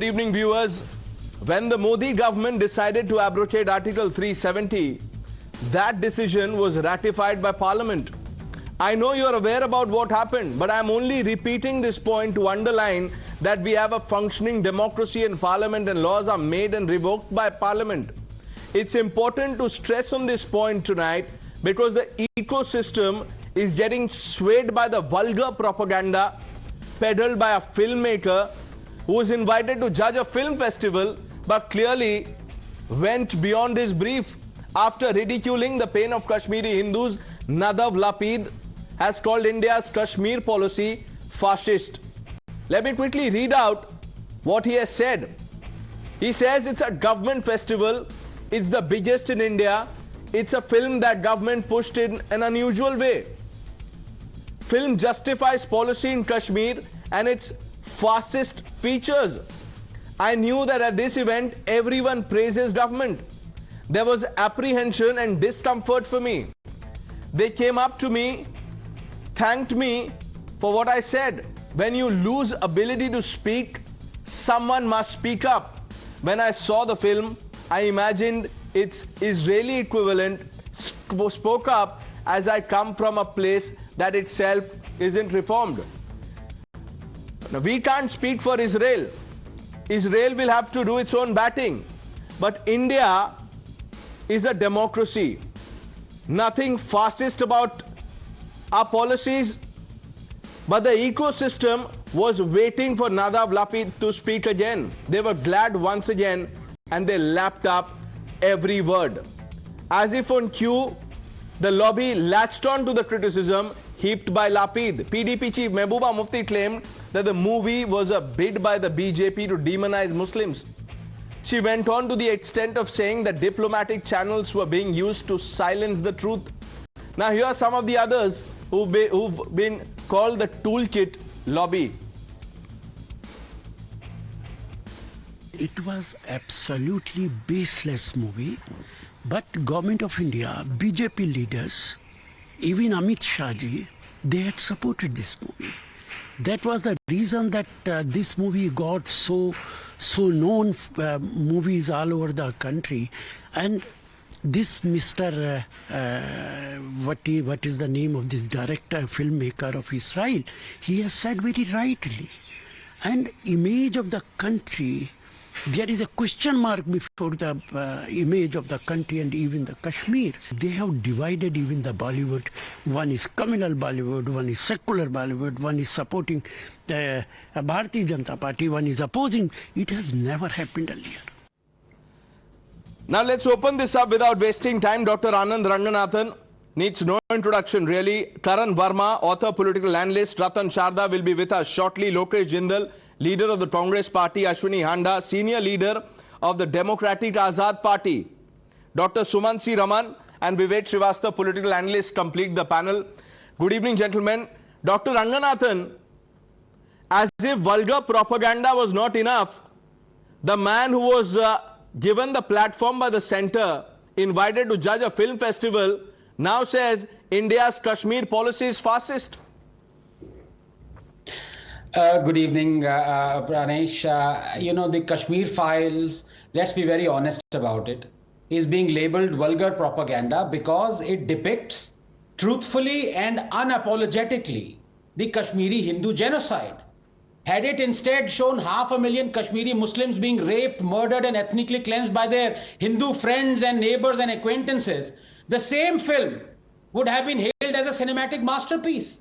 Good evening, viewers. When the Modi government decided to abrogate Article 370, that decision was ratified by Parliament. I know you are aware about what happened, but I am only repeating this point to underline that we have a functioning democracy and Parliament, and laws are made and revoked by Parliament. It's important to stress on this point tonight because the ecosystem is getting swayed by the vulgar propaganda peddled by a filmmaker who was invited to judge a film festival but clearly went beyond his brief. After ridiculing the pain of Kashmiri Hindus, Nadav Lapid has called India's Kashmir policy fascist. Let me quickly read out what he has said. He says it's a government festival, it's the biggest in India, it's a film that government pushed in an unusual way. Film justifies policy in Kashmir and its fascist features. I knew that at this event everyone praises government. There was apprehension and discomfort for me. They came up to me, thanked me for what I said. When you lose ability to speak, someone must speak up. When I saw the film, I imagined its Israeli equivalent spoke up as I come from a place that itself isn't reformed. Now, we can't speak for Israel. Israel will have to do its own batting. But India is a democracy. Nothing fascist about our policies. But the ecosystem was waiting for Nadav Lapid to speak again. They were glad once again and they lapped up every word. As if on cue, the lobby latched on to the criticism heaped by Lapid. PDP chief Mehbooba Mufti claimed that the movie was a bid by the BJP to demonize Muslims. She went on to the extent of saying that diplomatic channels were being used to silence the truth. Now here are some of the others who've been called the toolkit lobby. It was absolutely baseless movie, but Government of India, BJP leaders, even Amit Shah ji, they had supported this movie. That was the reason that this movie got so known movies all over the country. And this Mr. What is the name of this director, filmmaker of Israel? He has said very rightly. And image of the country, there is a question mark before the image of the country and even the Kashmir. They have divided even the Bollywood. One is communal Bollywood, one is secular Bollywood, one is supporting the Bharatiya Janata Party, one is opposing. It has never happened earlier. Now let's open this up without wasting time. Dr. Anand Ranganathan needs no introduction really. Karan Verma, author, political analyst. Ratan Sharda will be with us shortly. Lokesh Sindal, leader of the Congress party. Ashwini Handa, senior leader of the Democratic Azad Party. Dr. Sumansi Raman and Vivek Srivastava, political analyst, complete the panel. Good evening, gentlemen. Dr. Ranganathan, as if vulgar propaganda was not enough, the man who was given the platform by the center, invited to judge a film festival, now says India's Kashmir policy is fascist. Good evening, Pranesh. The Kashmir Files, let's be very honest about it, is being labeled vulgar propaganda because it depicts truthfully and unapologetically the Kashmiri Hindu genocide. Had it instead shown 500,000 Kashmiri Muslims being raped, murdered and ethnically cleansed by their Hindu friends and neighbors and acquaintances, the same film would have been hailed as a cinematic masterpiece.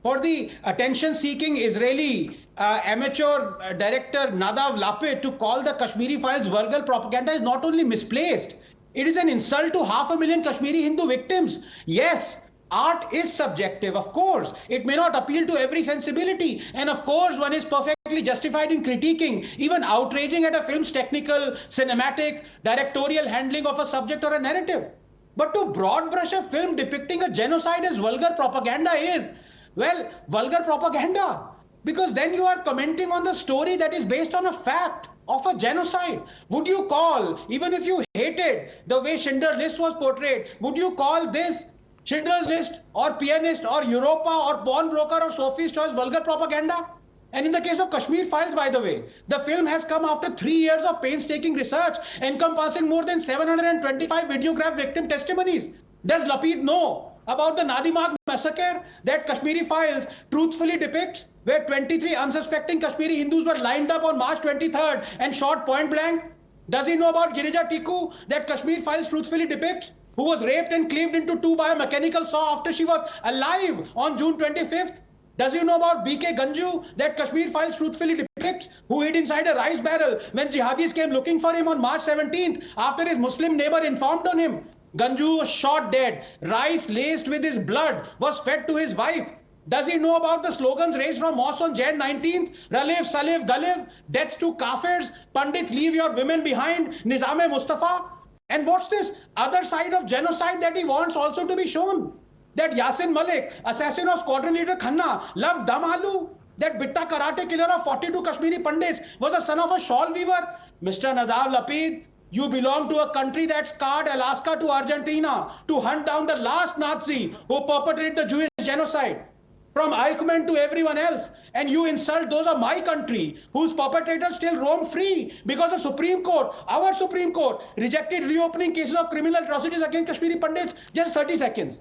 For the attention-seeking Israeli amateur director Nadav Lapid to call the Kashmiri Files vulgar propaganda is not only misplaced, it is an insult to 500,000 Kashmiri Hindu victims. Yes, art is subjective, of course. It may not appeal to every sensibility. And of course, one is perfectly justified in critiquing, even outraging at a film's technical, cinematic, directorial handling of a subject or a narrative. But to broad brush a film depicting a genocide as vulgar propaganda is, well, vulgar propaganda. Because then you are commenting on the story that is based on a fact of a genocide. Would you call, even if you hated the way Schindler's List was portrayed, would you call this Schindler's List or Pianist or Europa or Pawnbroker or Sophie's Choice vulgar propaganda? And in the case of Kashmir Files, by the way, the film has come after 3 years of painstaking research encompassing more than 725 videographed victim testimonies. Does Lapid know about the Nadimak massacre that Kashmiri Files truthfully depicts, where 23 unsuspecting Kashmiri Hindus were lined up on March 23rd and shot point blank? Does he know about Girija Tiku that Kashmir Files truthfully depicts, who was raped and cleaved into two by a mechanical saw after she was alive on June 25th? Does he know about BK Ganju that Kashmir Files truthfully depicts, who hid inside a rice barrel when jihadis came looking for him on March 17th after his Muslim neighbor informed on him? Ganju was shot dead. Rice laced with his blood was fed to his wife. Does he know about the slogans raised from mosque on Jan 19th? Ralif, Salif, Galif, deaths to Kafirs, Pandit, leave your women behind, Nizam-e Mustafa? And what's this other side of genocide that he wants also to be shown? That Yasin Malik, assassin of squadron leader Khanna, loved dum aloo. That Bitta karate killer of 42 Kashmiri Pandits was the son of a shawl weaver. Mr. Nadav Lapid, you belong to a country that scarred Alaska to Argentina to hunt down the last Nazi who perpetrated the Jewish genocide. From Eichmann to everyone else. And you insult those of my country whose perpetrators still roam free because the Supreme Court, our Supreme Court, rejected reopening cases of criminal atrocities against Kashmiri Pandits. Just 30 seconds.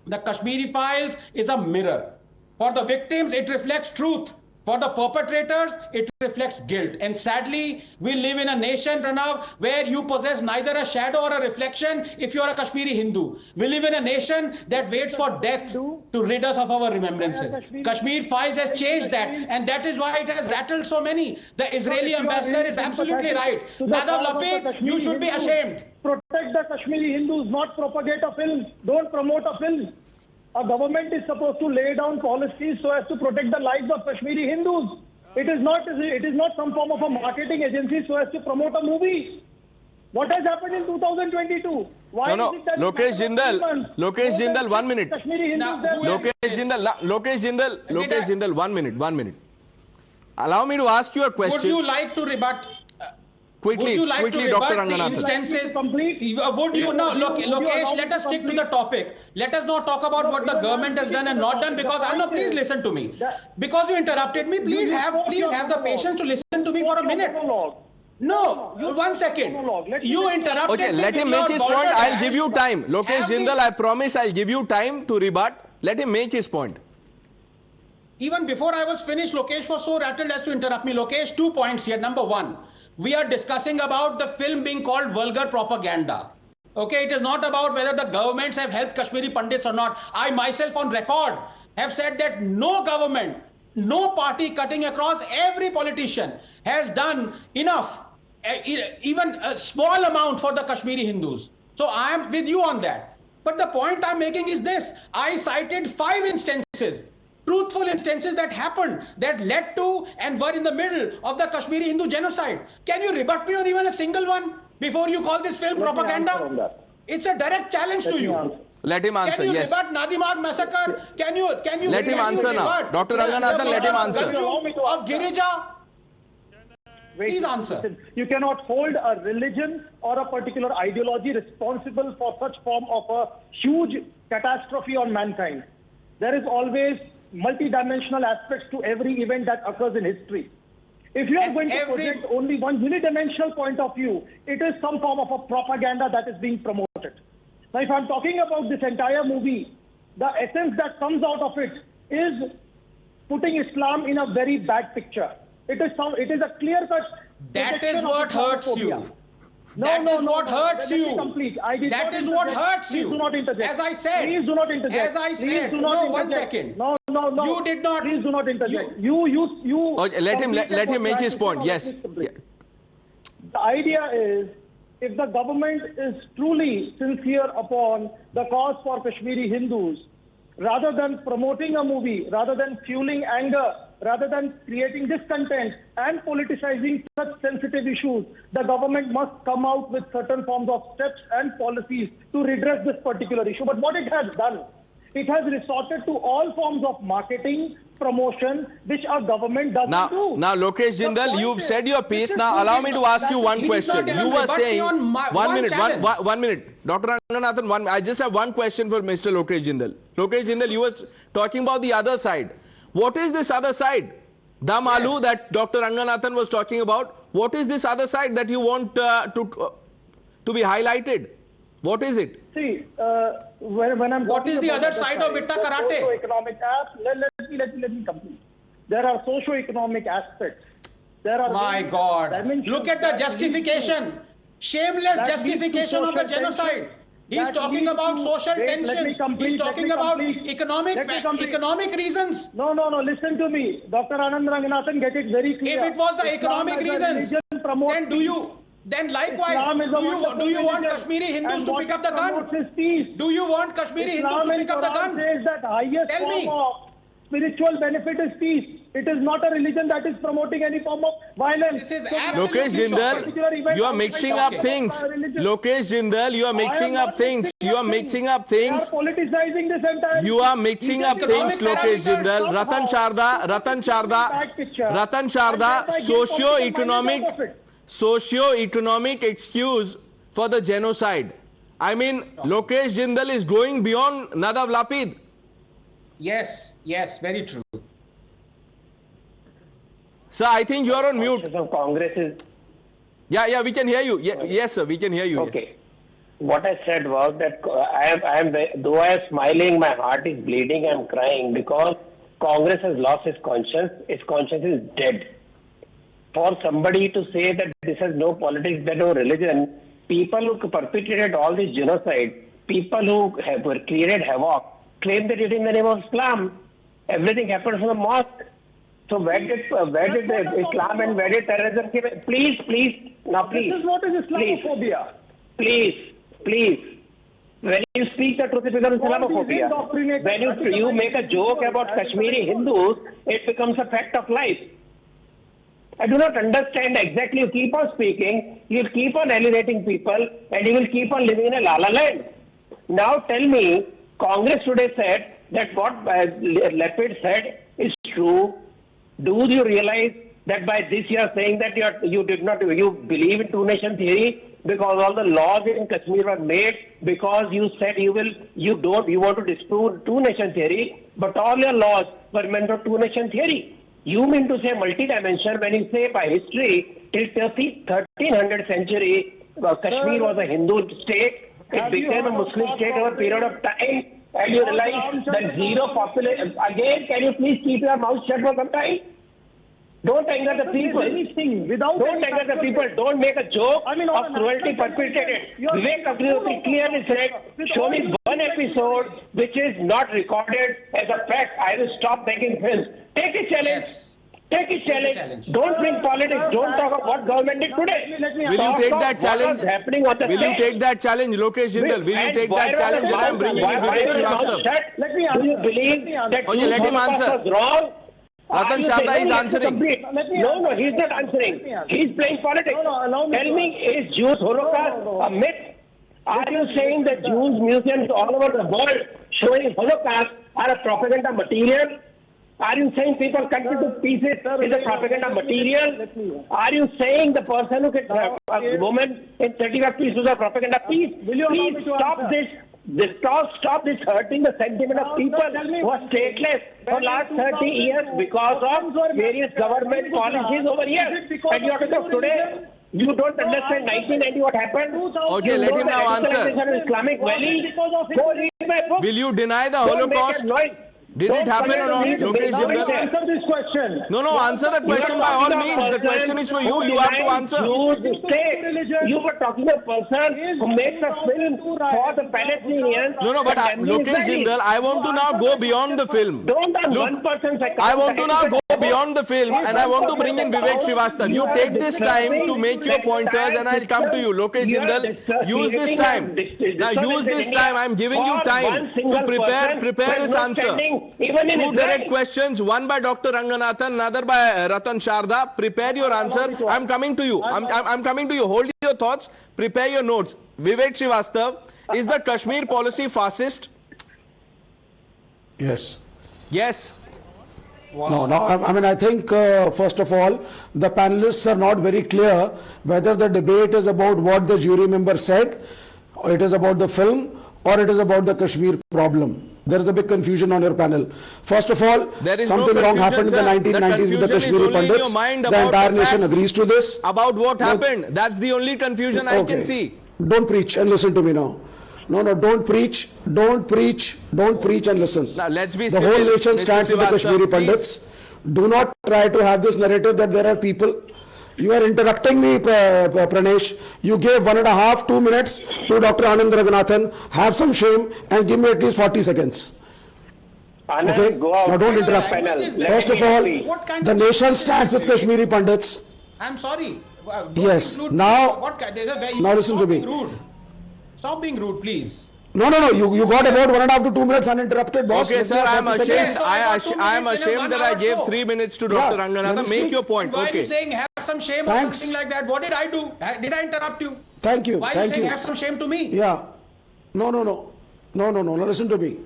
The Kashmiri Files is a mirror. For the victims, it reflects truth. For the perpetrators, it reflects guilt. And sadly, we live in a nation, Pranav, where you possess neither a shadow or a reflection if you are a Kashmiri Hindu. We live in a nation that waits for death to rid us of our remembrances. Kashmir Files has changed that, and that is why it has rattled so many. The Israeli ambassador is absolutely right. Nadav Lapid, you should be ashamed. Protect the Kashmiri Hindus, not propagate a film. Don't promote a film. A government is supposed to lay down policies so as to protect the lives of Kashmiri Hindus. It is not some form of a marketing agency so as to promote a movie. What has happened in 2022? Why no, is it that Lokesh Sindal, 1 minute. Kashmiri Hindus Lokesh Sindal, 1 minute. Allow me to ask you a question. Would you like to rebut? Quickly, Dr. Ranganathan. Instances, would you now, Lokesh, let us stick to the topic. Let us not talk about what the government has done and not done, because please listen to me. Because you interrupted me, please have the patience to listen to me for a minute. No, 1 second. You interrupted me. Okay, let him make his point. I'll give you time. Lokesh Sindal, I promise I'll give you time to rebut. Let him make his point. Even before I was finished, Lokesh was so rattled as to interrupt me. Lokesh, 2 points here. Number one, we are discussing about the film being called vulgar propaganda. Okay, it is not about whether the governments have helped Kashmiri Pandits or not. I myself on record have said that no government, no party cutting across every politician has done enough, even a small amount for the Kashmiri Hindus. So I am with you on that. But the point I'm making is this. I cited 5 instances, truthful instances that happened, that led to and were in the middle of the Kashmiri Hindu genocide. Can you rebut me on even a single one before you call this film propaganda? It's a direct challenge to you. Let him answer, yes. yes. Can you rebut Nadimak massacre? Can you let him answer now. Dr. Ranganathan, let him answer. Of Girija? Please answer. You cannot hold a religion or a particular ideology responsible for such form of a huge catastrophe on mankind. There is always multidimensional aspects to every event that occurs in history. If you are going to project only one unidimensional point of view, it is some form of a propaganda that is being promoted. Now, if I'm talking about this entire movie, the essence that comes out of it is putting Islam in a very bad picture. It is a clear-cut. That is what hurts you. That is what hurts you. That is what hurts you. Please do not interject. As I said. Please do not interject. As I said. No, 1 second. No. You did not. Please do not interject. Okay, let him make his point. Yes. The idea is, if the government is truly sincere upon the cause for Kashmiri Hindus, rather than promoting a movie, rather than fueling anger, rather than creating discontent and politicizing such sensitive issues, the government must come out with certain forms of steps and policies to redress this particular issue. But what it has done, it has resorted to all forms of marketing, promotion, which our government doesn't do. Now, Lokesh Sindal, you've said your piece. Now, allow me to ask you one question. You were saying, 1 minute. Dr. Ranganathan, I just have one question for Mr. Lokesh Sindal. Lokesh Sindal, you were talking about the other side. What is this other side? Dam Aloo that Dr. Ranganathan was talking about. What is this other side that you want to be highlighted? What is it? See, when I'm What is the other side of Vitta Karate? Socio-economic let me complete. There are socio-economic aspects. There are My God. Look at the justification. Shameless justification of the genocide. He's talking about social tensions. He's talking about economic reasons. No. Listen to me. Dr. Anand Ranganathan get it very clear. If it was the economic reasons, then likewise, do you want Kashmiri Hindus to pick up the gun? Do you want Kashmiri Hindus to pick up the gun? Says that highest Tell me. form of spiritual benefit is peace. It is not a religion that is promoting any form of violence. This is Lokesh Sindal, you are mixing up things. Lokesh Sindal, you are mixing up things. You are mixing up things. They are politicizing this entire. You are mixing up things, Lokesh Sindal. Ratan Sharda, socio-economic excuse for the genocide. I mean, Lokesh Sindal is going beyond Nadav Lapid. Yes, very true. Sir, I think you are on mute. Of Congress is... Yeah, we can hear you. Yes, sir, we can hear you. Okay. Yes. What I said was that though I am smiling, my heart is bleeding, I am crying because Congress has lost its conscience. Its conscience is dead. For somebody to say that this has no politics, that no religion, people who perpetrated all this genocide, people who have created havoc, claim that it is in the name of Islam. Everything happens in the mosque. So where did Islam and where did terrorism came? Please, now please. This is what is Islamophobia. Please. When you speak the truth, it becomes Islamophobia. When you make a joke about Kashmiri Hindus, it becomes a fact of life. I do not understand exactly. You keep on speaking, you will keep on alienating people, and you will keep on living in a la-la land. Now tell me, Congress today said that what Lapid said is true. Do you realize that by this you are saying that you believe in two-nation theory because all the laws in Kashmir were made because you said you want to disprove two-nation theory, but all your laws were meant for two-nation theory. You mean to say multi-dimensional when you say by history till 1300 century Kashmir was a Hindu state, it became a Muslim state over a period of time, and you realize that zero population. Again, can you please keep your mouth shut for some time? Don't anger the people. Don't anger the people. Don't make a joke of cruelty perpetrated. Vivek Abdul clearly said, show me one episode which is not recorded as a fact. I will stop making films. Take a challenge. Yes. Take a challenge. Don't bring politics. Don't talk about what government did today. Will you take that challenge? Will you take that challenge, Lokesh Sindal? Will you take that challenge? Then I am bringing in Vivek Srivastava. Do you believe that Okay, let him answer. was wrong? Ratan Sharda is answering. No, he's not answering. He's playing politics. Tell me, is Jews Holocaust a myth? Are you saying that Jews museums all over the world showing Holocaust are a propaganda material? Are you saying people cut into pieces is a propaganda material? Are you saying the person who gets a woman in 35 pieces is a propaganda piece? Please stop this. Stop this hurting the sentiment of people who are stateless for last 30 years because of various government policies over here. And you have to talk today. You don't understand 1990 what happened? Okay, let him now answer. Islamic Valley. Go read my book. Will you deny the Holocaust? Did it happen or not, Lokesh Sindal? Answer this question. No, answer the question by all means. The question is for you. You have to answer. You were talking about a person who makes a film for the Palestinians. No, but Lokesh Sindal, I want to now go beyond the film. Don't have one person's account. I want to now go beyond the film and I want to bring in Vivek Srivastava. You take this time to make your pointers and I'll come to you. Lokesh Sindal, use this time. Now use this time. I'm giving you time to prepare this answer. Two direct questions, one by Dr. Ranganathan, another by Ratan Sharda. Prepare your answer. I'm coming to you. I'm coming to you. Hold your thoughts. Prepare your notes. Vivek Srivastava, is the Kashmir policy fascist? Yes. Yes. No, I mean, I think, first of all, the panelists are not very clear whether the debate is about what the jury member said, or it is about the film, or it is about the Kashmir problem. There is a big confusion on your panel. First of all, something wrong happened in the 1990s with the Kashmiri Pandits. The entire nation agrees to this. About what happened. That's the only confusion I can see. Don't preach and listen to me now. No, don't preach. Don't preach and listen. Now, let's be the whole nation stands with the Kashmiri Pandits. Do not try to have this narrative that there are people. You are interrupting me, Pranesh. You gave 1.5, 2 minutes to Dr. Anand Raghunathan. Have some shame and give me at least 40 seconds. Anand, okay? Go out. Now don't interrupt. First of all, the nation stands with Kashmiri Pandits. I'm sorry. Yes. Now listen to me. Rude. Stop being rude, please. No. You got about 1.5 to 2 minutes uninterrupted, boss. Okay, sir. I'm ashamed. I am ashamed that I gave 3 minutes to Dr. Ranganathan. Make your point. Why okay. are you saying have some shame or something like that? What did I do? Did I interrupt you? Thank you. Why are you saying have some shame to me? Yeah. No. Listen to me.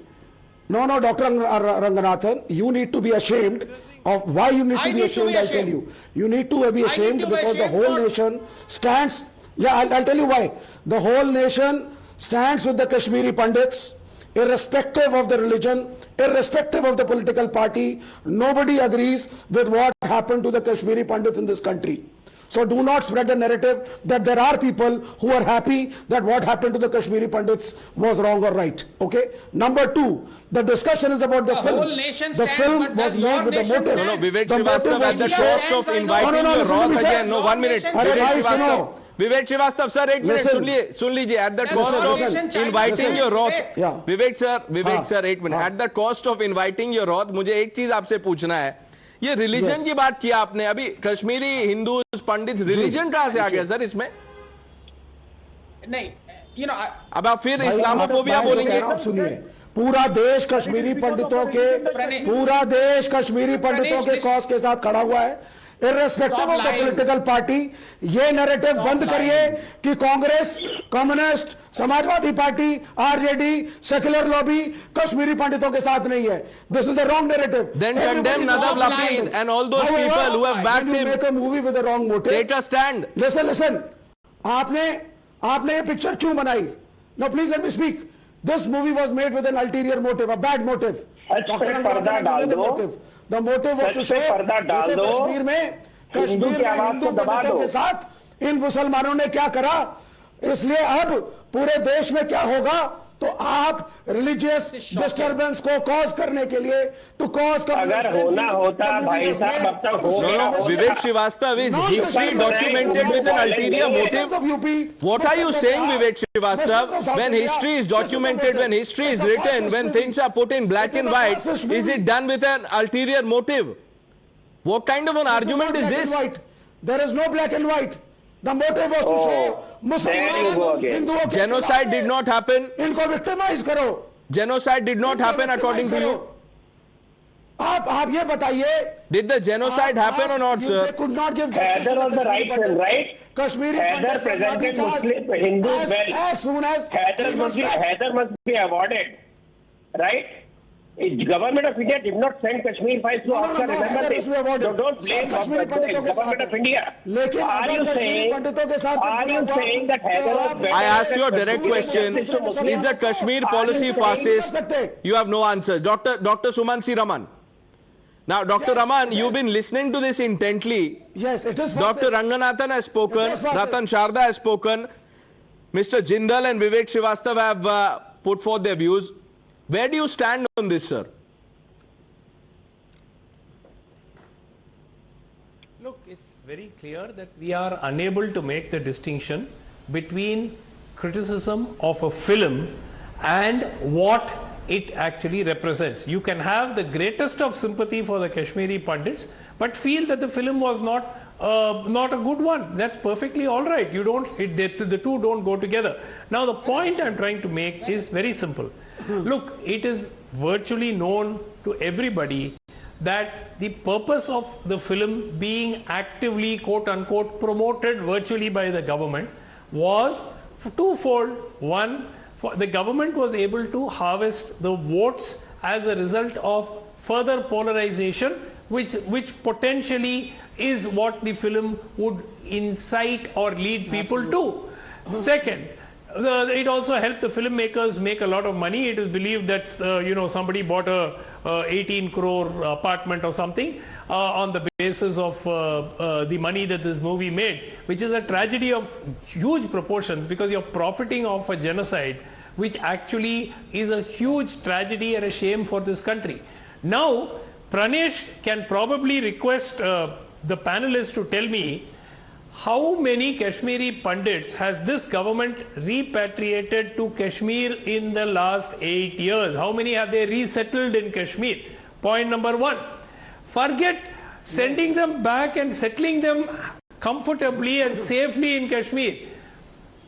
No, Dr. Ranganathan, you need to be ashamed of why you need to be ashamed. I'll tell you. You need to be ashamed because the whole nation stands. Yeah, I'll tell you why. The whole nation stands with the Kashmiri Pandits, irrespective of the religion, irrespective of the political party. Nobody agrees with what happened to the Kashmiri Pandits in this country. So do not spread the narrative that there are people who are happy that what happened to the Kashmiri Pandits was wrong or right. Okay. Number 2, the discussion is about the film. The film was made with the motive. No, Vivek Srivastava at the cost of inviting your wrath again. No, 1 minute. Vivek Srivastava, sir, 1 minute. Sun lijiye. At the cost of inviting your wrath. Vivek sir, 1 minute. At the cost of inviting your wrath, मुझे एक चीज आपसे पूछना है. ये religion की बात किया आपने अभी. कश्मीरी हिंदूज पंडित रिलीजन कहां से आ गया सर इसमें? नहीं, अब आप फिर इस्लामोफोबिया बोलेंगे. आप सुनिए, पूरा देश कश्मीरी पंडितों के कॉज के साथ खड़ा हुआ है. irrespective of the political party, ये नैरेटिव बंद करिए कि Congress, communist, Samajwadi party, RJD, secular lobby Kashmiri पंडितों के साथ नहीं है. This is the wrong narrative. Then condemn Nadav Lapid and all those people who have backed him. Make a movie with the wrong motive. Take a stand. Listen. आपने ये picture क्यों बनाई? No, please let me speak. This movie was made with an ulterior motive, a bad motive. The motive was to show Kashmir में हिंदू पंडितों के साथ इन मुसलमानों ने क्या करा. इसलिए अब पूरे देश में क्या होगा तो आप रिलीजियस डिस्टर्बेंस को कॉज करने के लिए अगर होना होता भाई साहब अब तक हो गया. Vivek Srivastava, is history documented with an ulterior motive? What are you saying, Vivek Srivastava? When history is documented, when history is written, when things are put in black and white, is it done with an ulterior motive? What kind of an argument is this? There is no black and white. The motive was to show Muslims, Hindus. Genocide did not happen. इनको victimize करो. Genocide did not happen according to you. आप ये बताइए. Did the genocide happen or not, sir? They could not give justice. Haider was the right man, right? Kashmiri Haider presented Muslim Hindus well. As soon as Haider must be awarded, right? Government of India did not send Kashmir Files to Oscar. Remember this. Don't blame Government of India. Are you saying that Haider was better? I asked you a direct question. Is the Kashmir policy fascist? You have no answers. Dr. Sumansi Raman. Now, Dr. Raman, you've been listening to this intently. Yes, it is. Dr. Ranganathan has spoken. Ratan Sharda has spoken. Mr. Jindal and Vivek Srivastava have put forth their views. Where do you stand on this, sir? Look, it's very clear that we are unable to make the distinction between criticism of a film and what it actually represents. You can have the greatest of sympathy for the Kashmiri Pandits, but feel that the film was not a good one. That's perfectly all right. The two don't go together. Now, the point I'm trying to make is very simple. Look, it is virtually known to everybody that the purpose of the film being actively, quote unquote, promoted virtually by the government was twofold. One, the government was able to harvest the votes as a result of further polarization, which potentially is what the film would incite or lead people to. Second, it also helped the filmmakers make a lot of money. It is believed that somebody bought a 18 crore apartment or something on the basis of the money that this movie made, which is a tragedy of huge proportions, because you're profiting off a genocide which actually is a huge tragedy and a shame for this country. Now, Pranesh can probably request the panelists to tell me how many Kashmiri Pandits has this government repatriated to Kashmir in the last 8 years? How many have they resettled in Kashmir? Point number one. Forget sending them back and settling them comfortably and safely in Kashmir.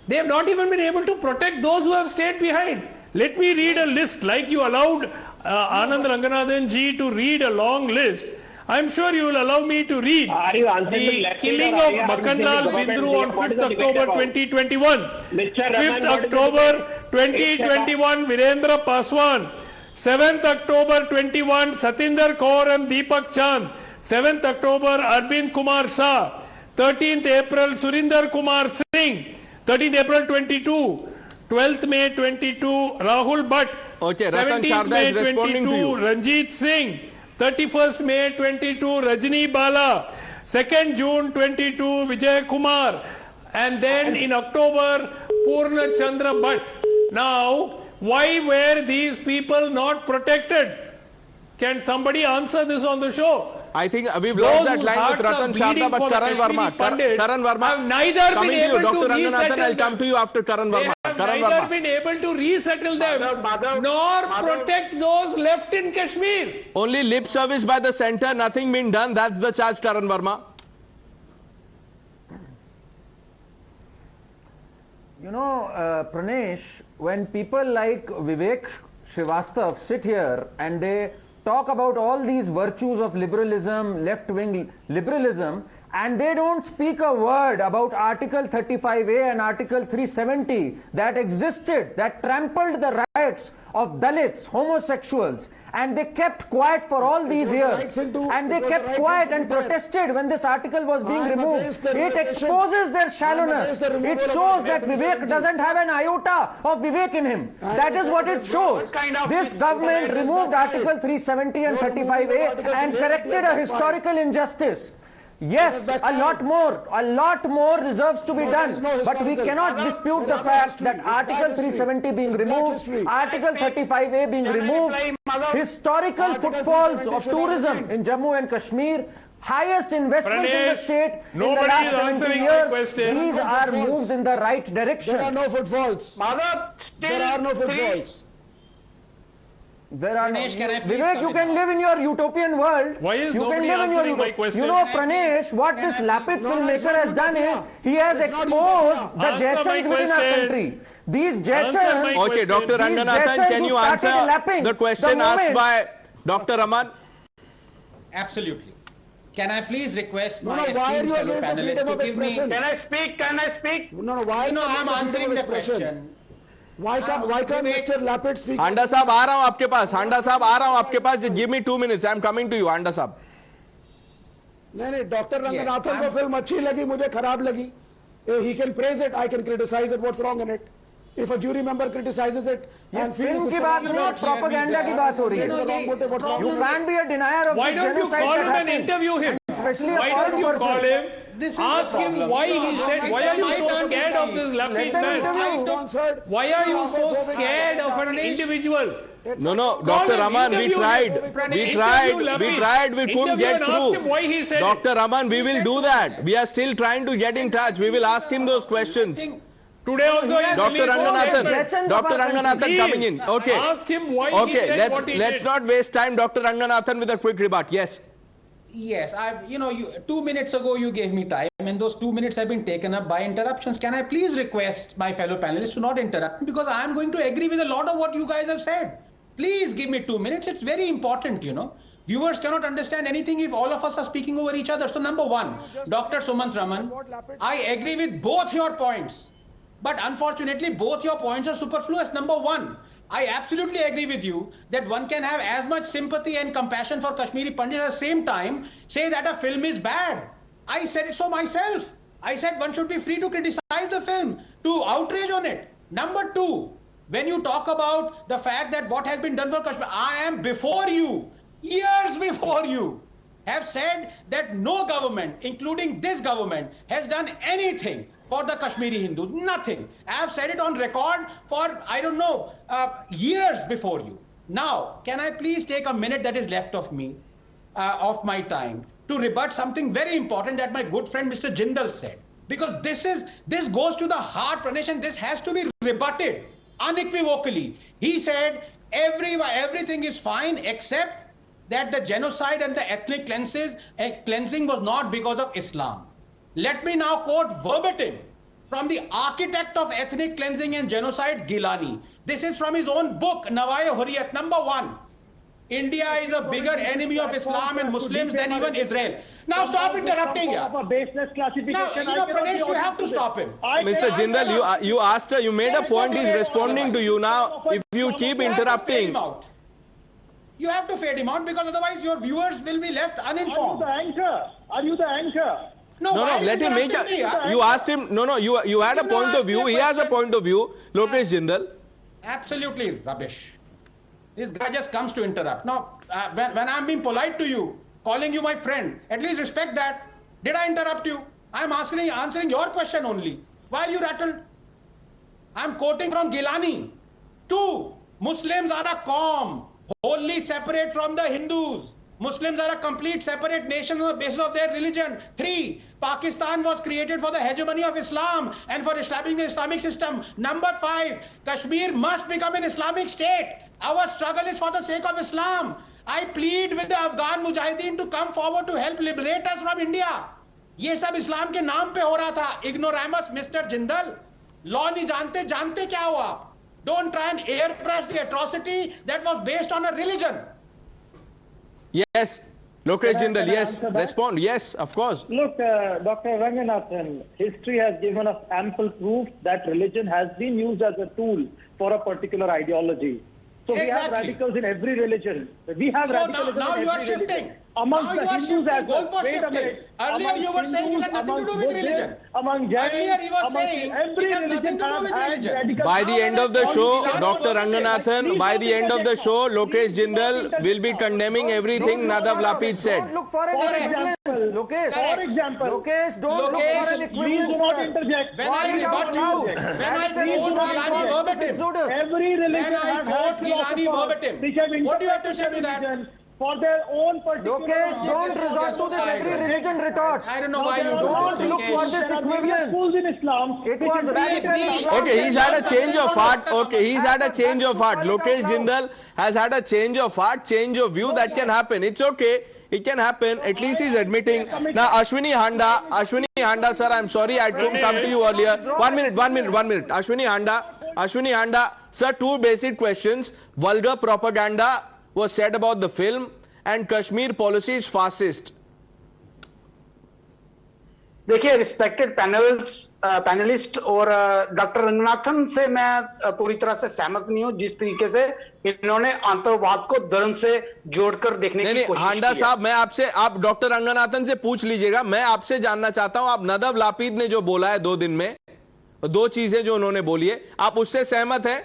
They have not even been able to protect those who have stayed behind. Let me read a list, like you allowed Anand Ranganathan ji to read a long list. I'm sure you will allow me to read the killing of Makanlal Bindru on 5th October 2021. 5th October 2021, Virendra Paswan. 7th October 21, Satinder Kaur and Deepak Chand. 7th October, Arvind Kumar Shah. 13th April, Surinder Kumar Singh. 13th April 22. 12th May 22, Rahul Bhatt. Okay, Ratan 17th Sharda May is responding 22, to you. Ranjit Singh. 31st May 22, Rajni Bala. 2nd June 22, Vijay Kumar. And then in October, Purna Chandra Bhatt. Now, why were these people not protected? Can somebody answer this on the show? I think we've lost that line with Ratan Sharda, but Karan Verma. Karan Verma. Have neither been able Dr. to resettle Ranganathan, I'll come to you after Karan Verma. They have Karan neither Verma. been able to resettle them, nor protect those left in Kashmir. Only lip service by the center, nothing been done. That's the charge, Karan Verma. You know, Pranesh, when people like Vivek Srivastav sit here and they talk about all these virtues of liberalism, left-wing liberalism, and they don't speak a word about Article 35A and Article 370 that existed, that trampled the rights of Dalits, homosexuals, and they kept quiet for all these years. And they kept quiet and protested when this article was being removed. It exposes their shallowness. It shows that Vivek doesn't have an iota of Vivek in him. That is what it shows. This government removed Article 370 and 35A and corrected a historical injustice. Yes, a lot more deserves to be done. But we cannot dispute the fact that Article 370 being removed, Article 35A being removed, historical footfalls of tourism in Jammu and Kashmir, highest investments in the state in the last 70 years, these are moves in the right direction. There are no footfalls. There are no footfalls. There are Vivek, you can live in your utopian world. Why is you nobody can live answering in my question? You know, Pranesh, what this Lapid filmmaker has done is he has exposed the Jetsons within our country. These Jetsons. Okay, Dr. Ranganathan, can you answer the question asked by Dr. Raman? Absolutely. Can I please request my why are esteemed you fellow against the freedom panelists of to give me... expression? Can I speak? Can I speak? No, why? No, I'm answering the question. Why can't Mr. Lapid speak? Handa साहब आ रहा हूँ आपके पास. Handa साहब आ रहा हूँ आपके पास. Just give me 2 minutes. I'm coming to you, Handa साहब. नहीं, Dr. Ranganathan को फिल्म अच्छी लगी, मुझे खराब लगी. He can praise it, I can criticize it. What's wrong in it? If a jury member criticizes it and feels film की बात नहीं है, propaganda की बात हो रही है. You can't be a denier of Why don't you call him and interview him? Why don't you call him? Ask him why he said, why are you so scared of this Lapid man? Why are you so scared of an individual? No, Dr. Raman, we tried, we couldn't get through. Dr. Raman, we will do that. We are still trying to get in touch. We will ask him those questions. Today also, Dr. Ranganathan coming in. Okay. Ask him why he said what he did. Let's not waste time, Dr. Ranganathan, with a quick rebut. Yes. Yes, 2 minutes ago you gave me time and those 2 minutes have been taken up by interruptions. Can I please request my fellow panelists to not interrupt me, because I am going to agree with a lot of what you guys have said. Please give me 2 minutes. It's very important, Viewers cannot understand anything if all of us are speaking over each other. So number one, Dr. Sumant Raman, I agree with both your points. But unfortunately, both your points are superfluous. Number one, I absolutely agree with you that one can have as much sympathy and compassion for Kashmiri Pandits at the same time say that a film is bad. I said it so myself. I said one should be free to criticize the film, to outrage on it. Number two, when you talk about the fact that what has been done for Kashmir, I am before you, years before you, have said that no government, including this government, has done anything for the Kashmiri Hindus. Nothing. I have said it on record for, I don't know, years before you. Now, can I please take a minute that is left of me, of my time, to rebut something very important that my good friend Mr. Jindal said? Because this goes to the heart, Pranesh, and this has to be rebutted unequivocally. He said everything is fine except that the genocide and the ethnic cleansing was not because of Islam. Let me now quote verbatim from the architect of ethnic cleansing and genocide, Gilani. This is from his own book, Nawai Hurriyat. Number one, India is a bigger enemy of Islam and Muslims than even Israel. Now stop interrupting here. Now, Pranesh, you have to stop him. Mr. Jindal, you asked, you made a point, he's responding to you. Now, if you keep interrupting... You have to fade him out because otherwise your viewers will be left uninformed. Are you the anchor? Are you the anchor? No, let him make a... You asked him... No, you had a point of view. He has a point of view. Lokesh Sindal. Absolutely rubbish. This guy just comes to interrupt. Now, when I'm being polite to you, calling you my friend, at least respect that. Did I interrupt you? I'm answering your question only. Why are you rattled? I'm quoting from Gilani. 2. Muslims are a qawm, wholly separate from the Hindus. Muslims are a complete separate nation on the basis of their religion. 3. Pakistan was created for the hegemony of Islam and for establishing the Islamic system. Number 5. Kashmir must become an Islamic state. Our struggle is for the sake of Islam. I plead with the Afghan Mujahideen to come forward to help liberate us from India. ये सब इस्लाम के नाम पे हो रहा था. Ignoramus, Mr. Jindal. Law नहीं जानते क्या हुआ? Don't try and airpress the atrocity that was based on a religion. Yes, Lokesh Sindal, yes, respond, yes, of course. Look, Dr. Ranganathan, history has given us ample proof that religion has been used as a tool for a particular ideology. So we have radicals in every religion. We have radicals in every religion. Shifting. Amongst the Hindus as well. Wait a minute. Earlier you were saying it had nothing to do with religion. Among Jains, earlier you were saying every religion has radicals. By the end of the show, Dr. Ranganathan, by the end of the show, Lokesh Sindal will be condemning everything Nadav Lapid said. Don't look for an equivalence, Lokesh. For example, Lokesh, don't look for an please do equivalence. not interject. When I rebut you, when I quote Gilani verbatim, Every religion has philosophers what do you have to say to that? For their own particular... Lokesh, don't resort to this every religion retort. I don't know why you do Don't this. look for this equivalence. Schools in Islam. It was radical. Okay, he's had a change of heart. Okay, he's had a change of heart. Lokesh Sindal has had a change of heart, change of view. That can happen. It's okay. It can happen. At least he's admitting. Now, Ashwini Handa, sir, I'm sorry I couldn't come to you earlier. 1 minute. Ashwini Handa, sir, 2 basic questions. Vulgar propaganda was said about the film and Kashmir policy is fascist. देखिए respected panelist और doctor Ranganathan से मैं पूरी तरह से सहमत नहीं हूं जिस तरीके से इन्होंने आतंकवाद को धर्म से जोड़कर देखने की कोशिश की है। हांडा साहब, मैं आपसे, आप डॉक्टर रंगनाथन से पूछ लीजिएगा, मैं आपसे जानना चाहता हूं, आप नदव लापीद ने जो बोला है 2 दिन में, 2 चीजें जो उन्होंने बोली है, आप उससे सहमत हैं?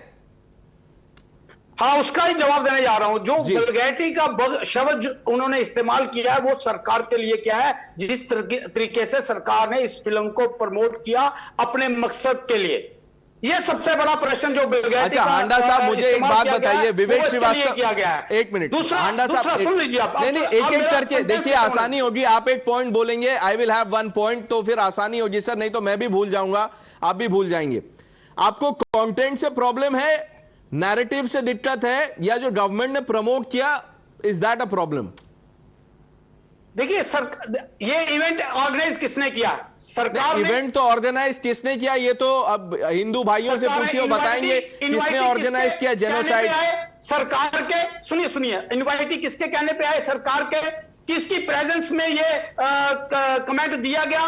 हाँ, उसका ही जवाब देने जा रहा हूं। जो वल्गैरिटी का शब्द उन्होंने इस्तेमाल किया है वो सरकार के लिए क्या है, जिस तरीके से सरकार ने इस फिल्म को प्रमोट किया अपने मकसद के लिए, ये सबसे बड़ा प्रश्न जो वल्गैरिटी। अच्छा, हांडा साहब मुझे एक बात बताइए, विवेक श्रीवास्तव किया गया है। 1 मिनट, दूसरा हांडा साहब सुन लीजिए आप। नहीं, एक करके देखिए, आसानी होगी। आप एक पॉइंट बोलेंगे, आई विल हैव 1 पॉइंट, तो फिर आसानी होगी सर, नहीं तो मैं भी भूल जाऊंगा, आप भी भूल जाएंगे। आपको कंटेंट से प्रॉब्लम है, नैरेटिव से दिक्कत है, या जो गवर्नमेंट ने प्रमोट किया, इज दैट अ प्रॉब्लम? देखिए सर, ये इवेंट ऑर्गेनाइज किसने किया? सरकार ने। इवेंट तो ऑर्गेनाइज किसने किया, ये तो अब हिंदू भाइयों से पूछिए, बताएंगे किसने ऑर्गेनाइज किया जेनोसाइड। सरकार के, सुनिए, इनवाइटी किसके कहने पे आए? सरकार के, किसकी प्रेजेंस में ये कमेंट दिया गया?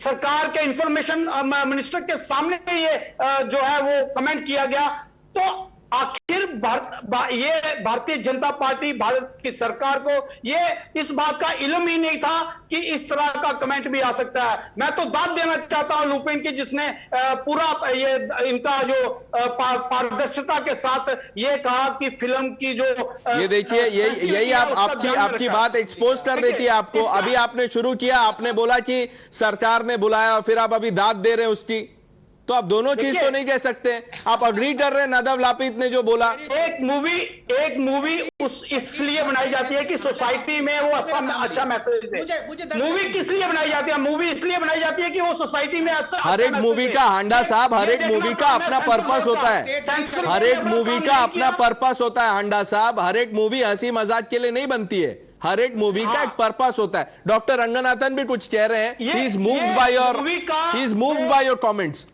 सरकार के इंफॉर्मेशन मिनिस्टर के सामने ये जो है वो कमेंट किया गया। तो आखिर ये भारतीय जनता पार्टी, भारत की सरकार को ये इस बात का इल्म ही नहीं था कि इस तरह का कमेंट भी आ सकता है। मैं तो दाद देना चाहता हूं लुपिन की, जिसने पूरा ये इनका जो पारदर्शिता के साथ ये कहा कि फिल्म की जो ये देखिए यही आपकी बात एक्सपोज कर देती है आपको। अभी आपने शुरू किया, आपने बोला कि सरकार ने बुलाया और फिर आप अभी दाद दे रहे हैं उसकी, तो आप दोनों चीज तो नहीं कह सकते। आप अग्री कर रहे हैं नदव लापिद ने जो बोला। एक मूवी इसलिए बनाई जाती है कि सोसाइटी में वो अच्छा मैसेज दे। मूवी किस लिए बनाई जाती है? मूवी इसलिए बनाई जाती है कि वो सोसाइटी में हर एक मूवी का, हांडा साहब, हर एक मूवी का अपना पर्पस होता है। हर एक मूवी का अपना पर्पस होता है हांडा साहब। हर एक मूवी हंसी मजाक के लिए नहीं बनती है, हर एक मूवी का एक पर्पस होता है। डॉक्टर रंगनाथन भी कुछ कह रहे हैं, he is moved by your comments.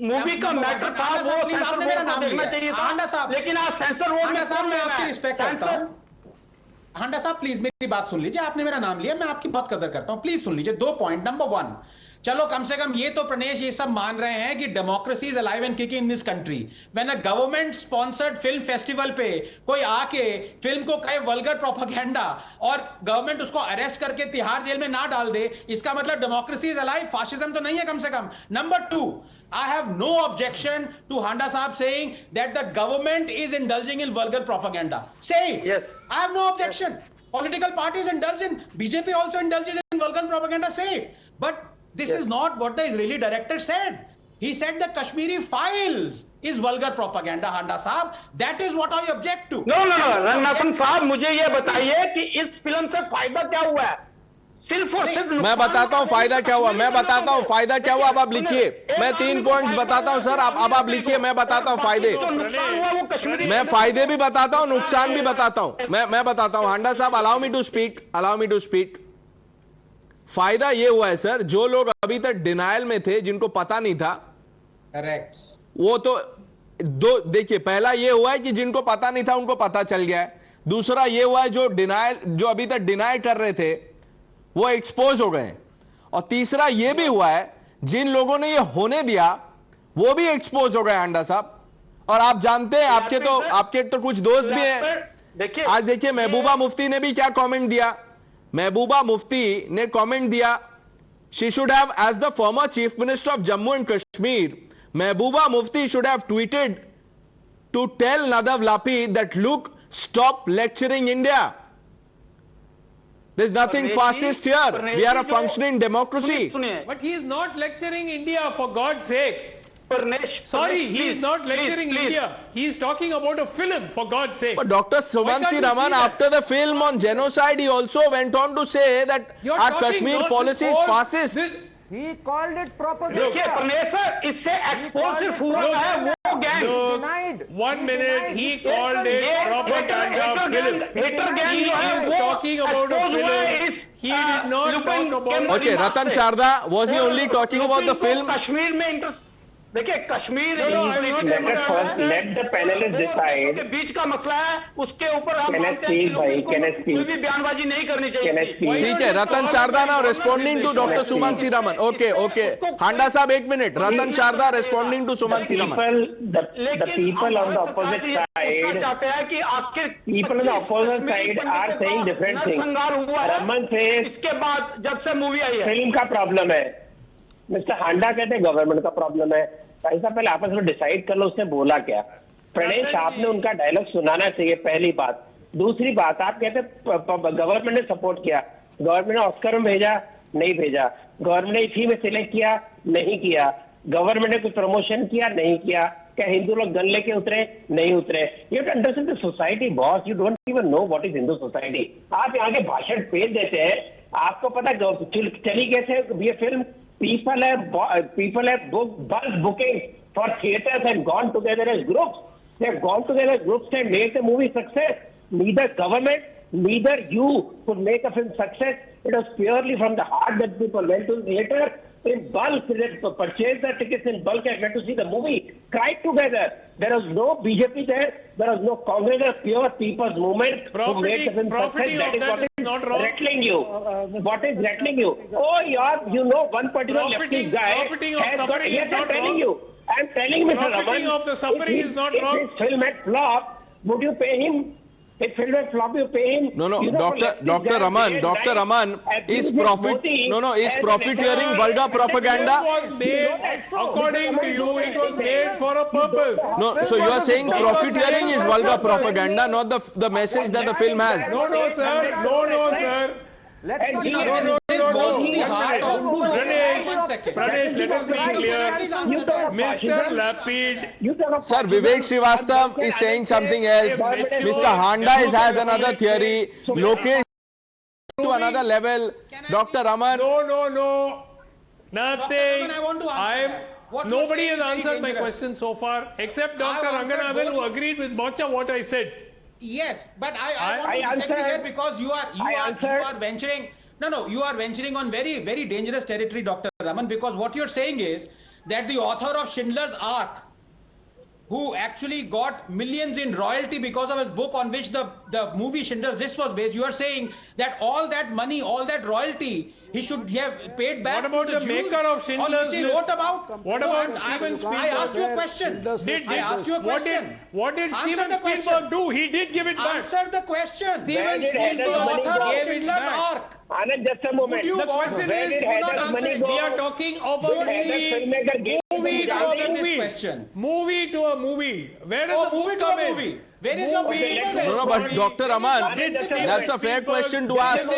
Movie का मैटर था, वो सेंसर बोर्ड को देखना चाहिए था, लेकिन आज सेंसर बोर्ड में आपकी रिस्पेक्ट करता हूं। हांडा साहब प्लीज मेरी बात सुन लीजिए, आपने मेरा नाम लिया, मैं आपकी बहुत कदर करता हूं, प्लीज सुन लीजिए। 2 पॉइंट। नंबर 1, चलो कम से कम ये तो प्रणेश ये सब मान रहे हैं कि democracy is alive and kicking in this country. When a government sponsored film festival पे कोई आके फिल्म को कहे वल्गर प्रोपेगेंडा और गवर्नमेंट उसको अरेस्ट करके तिहाड़ जेल में ना डाल दे, इसका मतलब डेमोक्रेसी इज अलाइव, फासिज्म तो नहीं है कम से कम। Number 2, I have no objection to Handa Saab saying that the government is indulging in vulgar propaganda. Say it. Yes. I have no objection. Yes. Political parties indulge in, BJP also indulges in vulgar propaganda. Say it. But this is not what the Israeli director said. He said the Kashmiri Files is vulgar propaganda, Handa Saab. That is what I object to. No. Ranganathan साहब, मुझे ये बताइए कि इस film से फायदा क्या हुआ है? सिर्फ और सिर्फ मैं बताता हूं फायदा क्या हुआ, मैं बताता हूं फायदा क्या हुआ। अब आप लिखिए, मैं 3 पॉइंट्स बताता हूं सर, आप लिखिए, मैं बताता हूं फायदे। मैं फायदे भी बताता हूं, नुकसान भी बताता हूं। मैं बताता हूं हांडा साहब, अलाउ मी टू स्पीक। फायदा ये हुआ है सर, जो लोग अभी तक डिनायल में थे, जिनको पता नहीं था, करेक्ट, वो तो देखिए, पहला ये हुआ है कि जिनको पता नहीं था उनको पता चल गया है। दूसरा ये हुआ है जो अभी तक डिनाई कर रहे थे वो एक्सपोज हो गए। और तीसरा ये भी हुआ है, जिन लोगों ने ये होने दिया वो भी एक्सपोज हो गए हांडा साहब। और आप जानते हैं, आपके तो कुछ दोस्त भी हैं। आज देखिए महबूबा मुफ्ती ने भी क्या कमेंट दिया। महबूबा मुफ्ती ने कमेंट दिया, she should have, as the former chief minister of Jammu and Kashmir, Mehbooba Mufti should have tweeted to tell Nadav Lapid that look, stop lecturing India. There's nothing fascist here. We are a functioning democracy. But he is not lecturing India, for God's sake. Sorry, he is not lecturing India. He is talking about a film, for God's sake. But Dr. Sumansi Raman, after the film on genocide, he also went on to say that our Kashmir policy is fascist. He called it propagate. देखिए Paramesh sir, इससे expose सिर्फ हुआ है वो gang. 1 minute, he called it propaganda film. He is talking about a film. He did not talk about. Okay, Ratan Sharda, was he only talking about the film? Kashmir में interest, देखिए Kashmir let the panelists decide. के बीच का मसला है, उसके ऊपर हम कोई भी बयानबाजी नहीं करनी चाहिए। ठीक है, रतन शारदा ना responding to doctor Sumansi Raman. Okay Handa Sahab 1 minute, Ratan Sharda responding to Sumansi Raman. The people on the opposite side चाहते हैं कि आखिर people on the opposite side are saying different things. Raman से इसके बाद जब से मूवी आई है, फिल्म का प्रॉब्लम है, मिस्टर हांडा कहते हैं गवर्नमेंट का प्रॉब्लम है। भाई साहब पहले आपस में डिसाइड कर लो उसने बोला क्या। प्रणेश, आपने उनका डायलॉग सुनाना चाहिए, पहली बात। दूसरी बात, आप कहते हैं गवर्नमेंट ने सपोर्ट किया, गवर्नमेंट ने ऑस्कर में भेजा, नहीं भेजा, गवर्नमेंट ने IFFI में सिलेक्ट किया, नहीं किया, गवर्नमेंट ने कोई प्रमोशन किया, नहीं किया, क्या हिंदू लोग गन लेके उतरे, नहीं उतरे। You have to understand the society boss, you don't even know what is Hindu society. आप यहाँ के भाषण पेश देते हैं, आपको पता चली कैसे ये film. People have bulk booking for theaters and gone together as groups. They have gone together as groups and made the movie success. Neither government, neither you could make a film success. It was purely from the heart that people went to the theater in bulk. They purchased the tickets in bulk and went to see the movie. Cried together. There was no BJP there. There was no Congress. There was pure people's movement who made the film success. That is what is not wrong. rattling you? What is rattling you? Oh, you know one particular leftist guy profiting of has got, suffering yes, is I'm not telling wrong. you. I'm telling Mr. Profiting Raman, of the suffering is not if wrong. his film had flop, would you pay him? If film had flop, you pay him? No, You know, Dr. Raman, is profiteering vulgar propaganda? It was made, according to you, it was made for a purpose. No, so you are saying profiteering is vulgar propaganda, not the message that the film has. No, sir. No, sir. Let's not Pranesh, let us be clear. Mr. Lapid. Sir, Vivek Srivastava is saying something else. Mr. Handa has another theory. Lokesh to another level. Dr. Raman. No. Nothing. Nobody has answered my dangerous. question so far, except Dr. Ranganathan, who agreed with much of what I said. Yes, but I want to disagree here because you are venturing. No, you are venturing on very, very dangerous territory, Dr. Raman, because what you're saying is that the author of Schindler's Ark, who actually got millions in royalty because of his book on which the movie Schindler's List was based, you are saying that all that money, all that royalty, he should have paid back. What about to the Jews maker of Schindler's he List? wrote about? What about Steven Spielberg? I asked you a question. I asked you a question. What did Answer Steven the Spielberg question. do? He did give it back. Answer the question. Steven did Spielberg, Heather's the money author of gave it Schindler's back. Ark. Anand, just a moment. Would you The question Where is, did do not Heather's answer money it. go? we are talking of a filmmaker gave movie to a answer this movie. question. Movie to a movie. Where does the movie book to come a in? movie. Where is your Movie. paper? No, but Dr. Raman, that's a fair question to ask.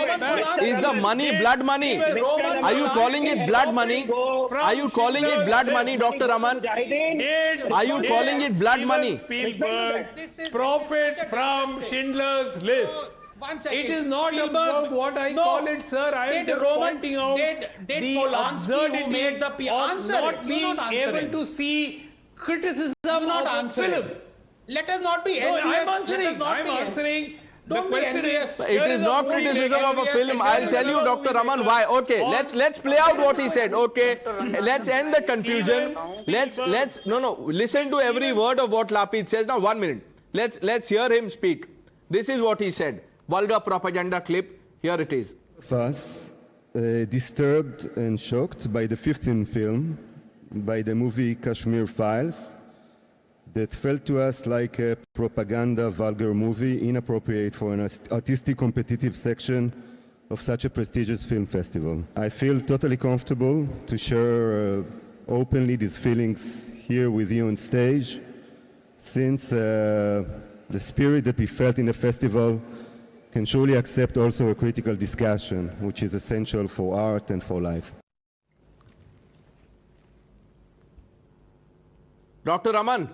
Is the money blood money? Are you calling it blood money? Are you calling it blood money, Dr. Raman? Are you calling it blood money? Spielberg profit from Schindler's List. One second. It is not Spielberg, about what I call it, sir. I am just pointing out did the Polanski who absurdity made the of answer not it. being not able to see criticism of not a answer film. it. Let us not be No, envious. I'm answering. I'm answering. The Don't be question envious. is, It is not criticism of a film. I'll tell you, Dr. Raman, why. Okay, let's play out what he said. Okay, let's end the confusion. Listen to every word of what Lapid says. Now, 1 minute. Let's hear him speak. This is what he said. Vulgar propaganda clip. Here it is. Us, disturbed and shocked by the 15th film, by the movie Kashmir Files, that felt to us like a propaganda vulgar movie, inappropriate for an artistic competitive section of such a prestigious film festival. I feel totally comfortable to share openly these feelings here with you on stage, since the spirit that we felt in the festival can surely accept also a critical discussion, which is essential for art and for life. Dr. Raman,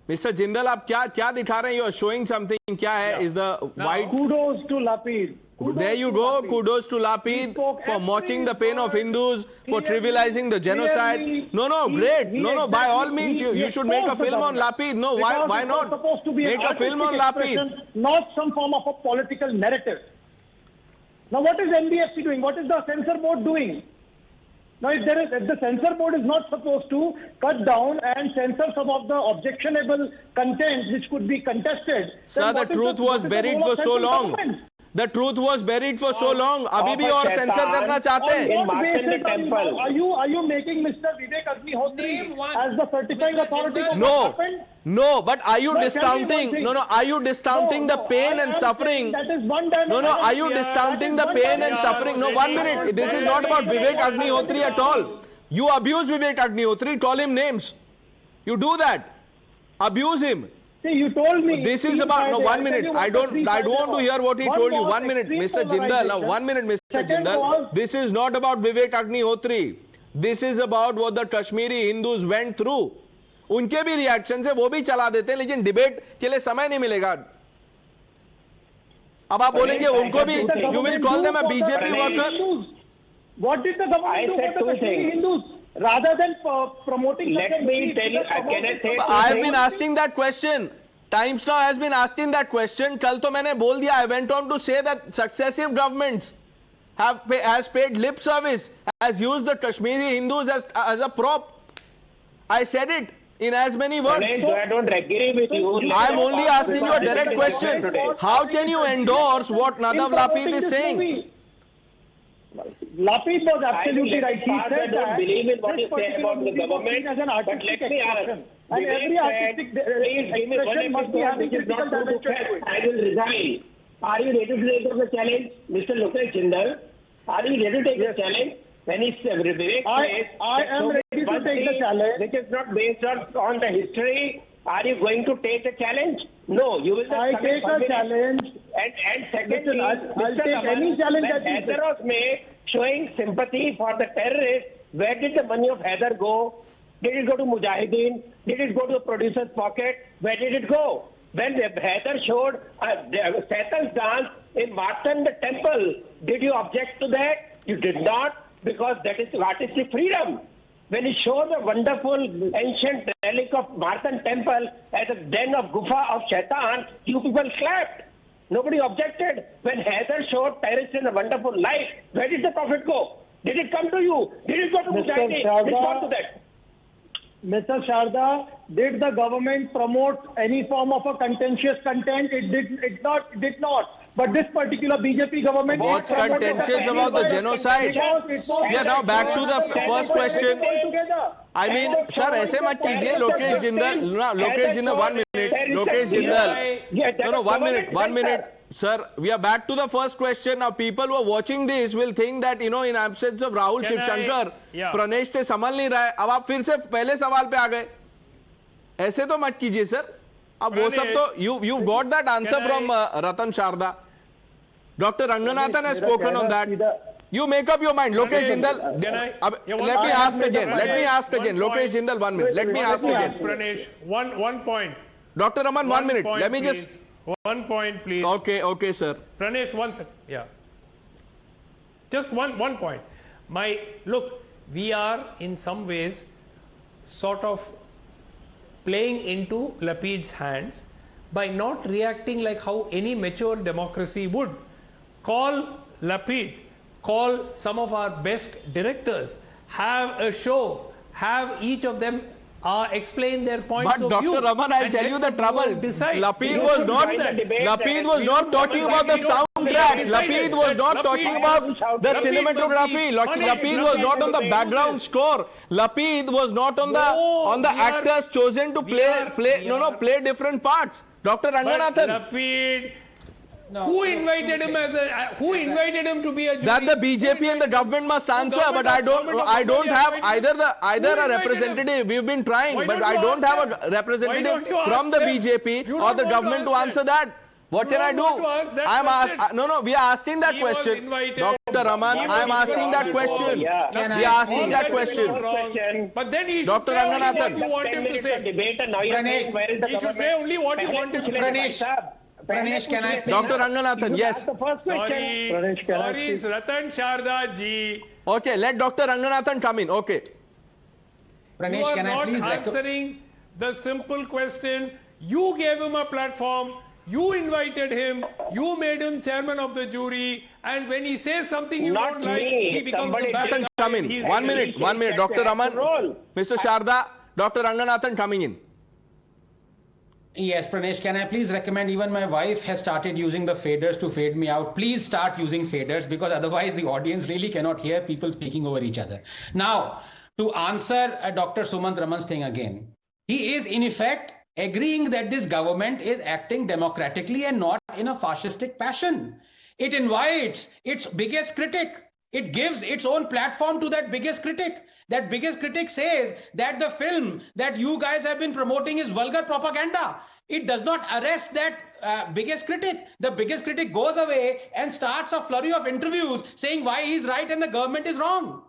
Mr. Jindal, आप क्या दिखा रहे हैं? You are showing something. क्या है? Is the white? Kudos to Lapid. There you go. Kudos to Lapid for mocking the pain of Hindus, for trivializing the genocide. No, great. No, by all means, you should make a film on Lapid. No, why not? Supposed to be make a film on Lapid. Not some form of a political narrative. Now, what is NBFC doing? What is the censor board doing? Now, if the censor board is not supposed to cut down and censor some of the objectionable content which could be contested, sir, the truth was buried for so long. The truth was buried for so long. अभी भी और censor करना चाहते हैं. On what basis are you making Mr. Vivek Agnihotri as the certifying authority for what happened? No, but are you discounting? No, are you discounting the pain and suffering? That is one dimension. No, are you discounting the pain and suffering? No, 1 minute. This is not about Vivek Agnihotri at all. You abuse Vivek Agnihotri, call him names. You do that. Abuse him. See, you told me. This is about, no, 1 minute. I don't want to hear what he told you. 1 minute, Mr. Jindal. Now, 1 minute, Mr. Jindal. This is not about Vivek Agnihotri. This is about what the Kashmiri Hindus went through. उनके भी reaction से वो भी चला देते हैं, लेकिन debate के लिए समय नहीं मिलेगा. अब आप बोलेंगे उनको भी, you will call them a BJP worker. What did the government do for the Kashmiri Hindus? Rather than promoting... Let me tell you, can I say... I have been asking that question. Times Now has been asking that question. कल तो मैंने बोल दिया. I went on to say that successive governments has paid lip service, has used the Kashmiri Hindus as a prop. I said it. in as many words. I don't agree with you. I'm only asking you a direct question. How can you endorse what Nadav Lapid is saying? Lapid was absolutely right. He said I don't believe in what this you say about the government, as an but artistic let me ask. expression. And every artistic expression must be having critical dimension to it. I will resign. Are you ready to take the challenge, Mr. Lokesh Sindal? Are you ready to take the challenge? When he Vivek says, I am ready to take the challenge. Which is not based on the history. Are you going to take the challenge? No, you will not. I take a challenge. And secondly, I'll take any challenge that you Haider was made showing sympathy for the terrorists. Where did the money of Haider go? Did it go to Mujahideen? Did it go to the producer's pocket? Where did it go? When Haider showed Satan's dance in Martin the temple, did you object to that? You did not, because that is artistic freedom. When he showed the wonderful ancient relic of Martin temple as a den of Gufa of Shaitan, you people clapped. Nobody objected. When Haider showed terrorists in a wonderful light, where did the profit go? Did it come to you? Did it go to Mujahideen? Respond to that. Mr. Sharda, did the government promote any form of a contentious content? It did not. But this particular BJP government... What's contentious about the genocide? We are now back to the first question. I mean, sir, ऐसे मत कीजिए. Lokesh Sindal, 1 minute. Lokesh Sindal. No, 1 minute. Sir, we are back to the first question. Now, people who are watching this will think that, in absence of Rahul Shivshankar, Pranesh से संभल नहीं रहा है. अब आप फिर से पहले सवाल पे आ गए. ऐसे तो मत कीजिए, sir. अब वो सब तो, you got that answer from Ratan Sharda. Dr. Ranganathan has spoken on that. You make up your mind. Lokesh Sindal, let me ask again. Lokesh Sindal, 1 minute. Let me ask again. Pranesh, one point. Dr. Raman, 1 minute. Let me just... 1 point, please. Okay, sir. Pranesh, 1 second. Yeah. Just one point. Look, we are in some ways sort of playing into Lapid's hands by not reacting like how any mature democracy would. Call Lapid, call some of our best directors, have a show, have each of them explain their points of view. But Dr. Raman, I'll tell you the trouble. Lapid was not talking about the soundtrack. Lapid was not talking about the cinematography. Lapid was not on the background score. Lapid was not on the actors chosen to play different parts. Dr. Ranganathan. Lapid, who invited him to be a jury? That the BJP and the government must answer, but I don't have either a representative. We've been trying, but I don't have a representative from the BJP or the government to answer that. What can I do? We are asking that question. Dr. Raman, I am asking that question. We are asking that question. But then he Dr. Ranganathan, you want him to say. He should say only what you want him to say. Pranesh, can I please? Dr. Ranganathan, yes. Sorry, Ratan Sharda ji. Okay, let Dr. Ranganathan come in. Okay. Pranesh, can I please? You are not answering the simple question. You gave him a platform. You invited him. You made him chairman of the jury. And when he says something you don't like, he becomes a bad guy. Come in. 1 minute. Dr. Raman, Mr. Sharda, Dr. Ranganathan coming in. Yes, Pranesh, can I please recommend, even my wife has started using the faders to fade me out. Please start using faders, because otherwise the audience really cannot hear people speaking over each other. Now, to answer Dr. Sumant Raman's thing again, he is in effect agreeing that this government is acting democratically and not in a fascistic passion. It invites its biggest critic. It gives its own platform to that biggest critic. That biggest critic says that the film that you guys have been promoting is vulgar propaganda. It does not arrest that biggest critic. The biggest critic goes away and starts a flurry of interviews saying why he's right and the government is wrong.